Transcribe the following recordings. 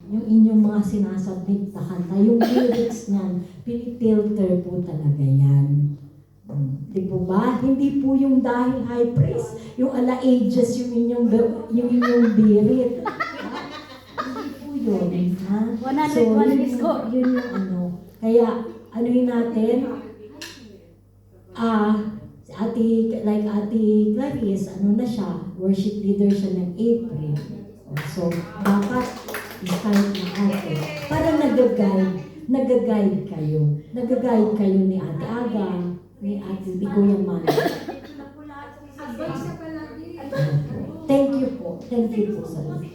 yung inyong mga sinasubmit na kanta, yung lyrics niyan, pinifilter po talaga yan. Di po ba? Hindi po yung dahil high praise, yung ala ages yung inyong birit. Hindi po yun. Ha? 100 score. Yun yung ano. Kaya, anuhin natin, like Ate Clarice, ano na siya, worship leader siya ng April. So, dapat start na ate. Para nag-guide kayo. Nag-guide kayo ni Ate Aga, ni Ate Kuya Man. Thank you po. Thank you po sa lahat.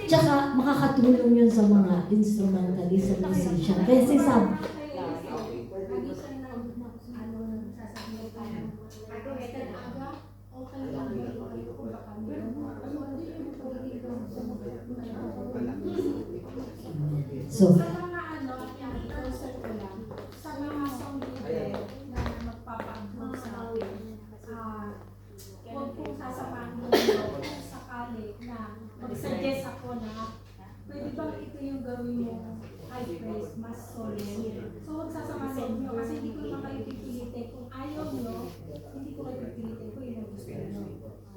Tsaka makakatulong yun sa mga instrumentalist at musician. Kasi so, sa mga song leader na magpapa-approve sa akin, huwag pong sasamahan mo kung sakali na mag-suggest ako na pwede bang ito yung gawin mo high praise, mas solo. So huwag sasamahan nyo kasi hindi ko naman kayo pipilitin. Kung ayaw nyo, hindi ko kayo pipilitin kung yun ang gusto nyo.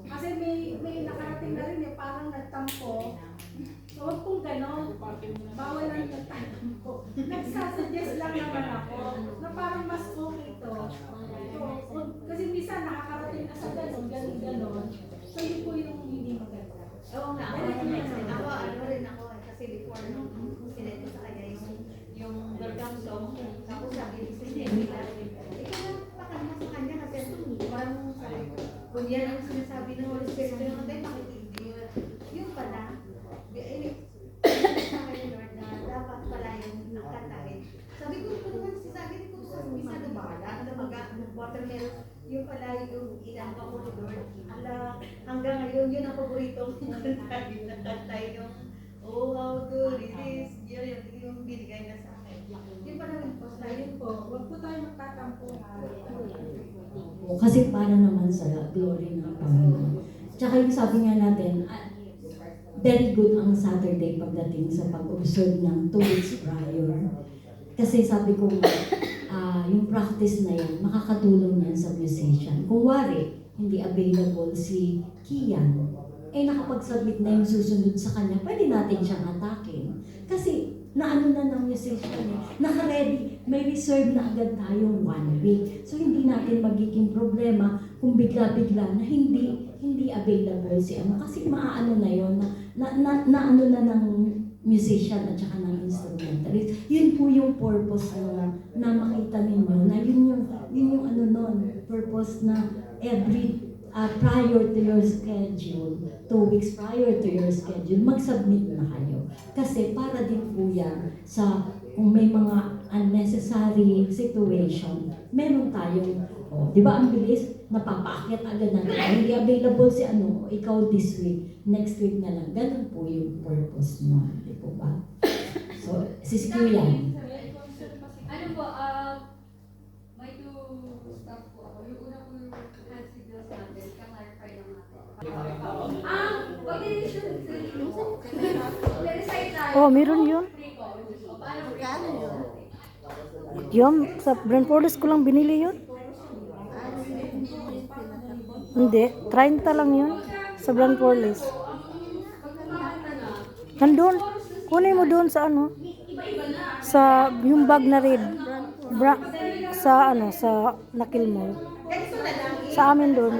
Kasi may nakarating na rin parang nagtampo. So huwag pong ganon. Bawal lang nagtampo. Nagsasuggest lang naman ako na parang mas okay ito. So, kasi minsan nakakarating na sa ganon. So yun po yung hindi maganda. Oo nga, ako rin ako. Kasi before, sinend ko sa kanya yung welcome song. Tapos sabi ni Cindy, ikaw na pakalma sa kanya kasi parang kung yan ang sinasabi ng Holy Spirit ng tayo, bakit hindi yung pala, sa akin Lord na dapat pala yung nakatahin. Sabi ko naman sabi ko sa misa na bahala, watermelon, yung pala yung ilang pa ko Lord. Hanggang ngayon, yun ang paboritong kantay yung oh, how good it is. Yun yung binigay na sa akin. Yun pa naman po. Ayun po, huwag po tayo magtatampo. kasi para naman sa glory ng Panginoon. Tsaka yung sabi nga natin, very good ang Saturday pagdating sa pag-observe ng 2 weeks prior. Kasi sabi ko, yung practice na yan, makakatulong yan sa musician. Kung wari, hindi available si Kian, nakapag-submit na yung susunod sa kanya, pwede natin siyang atakin. Kasi naano na ng musician naka-ready, may reserve na agad tayong 1 week. So hindi natin magiging problema kung bigla-bigla na hindi available si kasi maaano na yon na ano na ng musician at saka ng instrumentalist. Yun po yung purpose na makita ninyo na yun yung ano nun, purpose na every prior to your schedule, 2 weeks prior to your schedule, mag-submit na kayo. Kasi para din po yan sa kung may mga unnecessary situation, meron tayong, di ba ang bilis, napapaakyat agad na hindi available si ikaw this week, next week na lang. Ganun po yung purpose mo, di po ba? So, sis Kuya. Ano po, may two stuff po ako. Yung una po yung hand signals natin, ka-clarify lang natin. Pag-decision Oh, meron yun. Yun, sa Brand Forest ko lang binili yun. Hindi, 30 lang yun sa Brand Forest. Nandun, kunin mo doon sa sa yung bag na red. Sa Nakil Mall. Sa amin doon.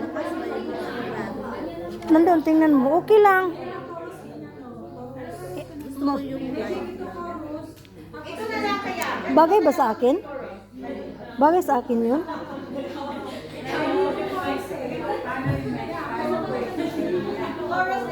Nandun, tingnan mo, okay lang. Bagay ba sa akin? Bagay sa akin yun? Chorus